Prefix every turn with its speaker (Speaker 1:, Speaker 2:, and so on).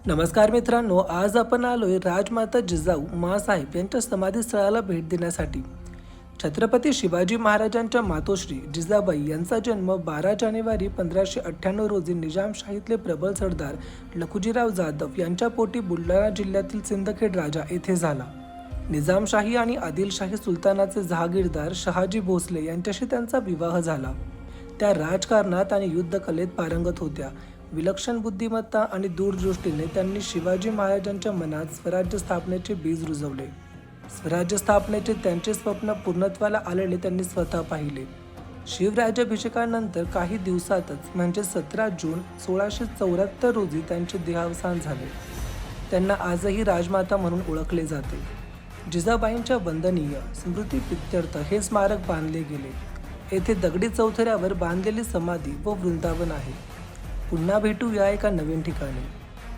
Speaker 1: नमस्कार मित्रांनो, आज आपण आलोय राजमाता जिजाऊ माँसाहेब यांच्या समाधीस्थळाला भेट देण्यासाठी. छत्रपती शिवाजी महाराजांच्या मातोश्री जिजाबाई यांचा जन्म 12 जानेवारी 1598 रोजी निजामशाहीतले प्रबळ सरदार लखुजीराव जाधव यांच्या पोटी बुलढाणा जिल्ह्यातील सिंदखेड राजा येथे झाला. निजामशाही आणि आदिलशाही सुलतानाचे जहागीरदार शहाजी भोसले यांच्याशी त्यांचा विवाह झाला. त्या राजकारणात आणि युद्धकलेत पारंगत होत्या. विलक्षण बुद्धिमत्ता आणि दूरदृष्टीने त्यांनी शिवाजी महाराजांच्या मनात स्वराज्य स्थापनेचे बीज रुजवले. स्वराज्य स्थापनेचे त्यांचे स्वप्न पूर्णत्वाला आलेले त्यांनी स्वतः पाहिले. शिवराज्याभिषेकानंतर काही दिवसातच म्हणजे 17 जून 1674 रोजी त्यांचे देहावसान झाले. त्यांना आजही राजमाता म्हणून ओळखले जाते. जिजाबाईंच्या वंदनीय स्मृतीप्रित्यर्थ हे स्मारक बांधले गेले. येथे दगडी चौथऱ्यावर बांधलेली समाधी व वृंदावन आहे. पुन्हा भेटूया एका नवीन ठिकाणी.